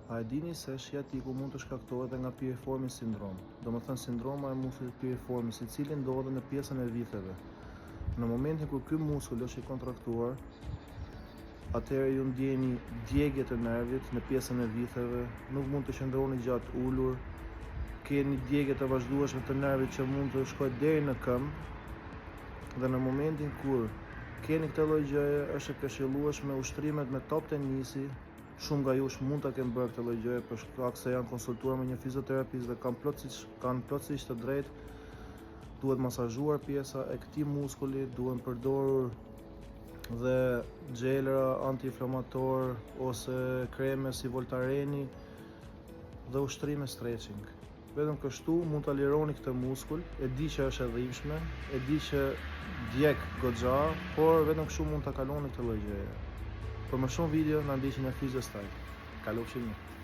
A e dini se sciatiku mund të shkaktohet nga piriformi sindrom, domethënë sindroma e muskulit piriformis, i cili ndodhet në pjesën e vitheve. Në momentin kur ky muskull është i kontraktuar, atëherë ju ndjeni djegje të nervit në pjesën e vitheve, nuk mund të qëndroni gjatë ulur, keni djegje të vazhdueshme të nervit që mund të shkojë deri në këmbë, dhe në momentin kur keni këtë lloj gjëje, është e këshillueshme ushtrimet me top tenisi. Shumë nga jush mund ta kenë bërë këtë lloj gjëje për shkak se janë konsultuar me një fizioterapist dhe kanë plotësisht të drejtë. Duhet masazhuar pjesa e këtij muskulli, duhen përdorur dhe gjelra anti-inflamator ose kreme si Voltareni dhe ushtrime stretching. Vetëm kështu mund ta lironi këtë muskull. E di që është e dhimbshme, e di që djeg goxha, por vetëm kështu mund ta kaloni këtë lloj gjëje. Për më shumë video na ndiqni në Physiostyle. Kalofshi mirë.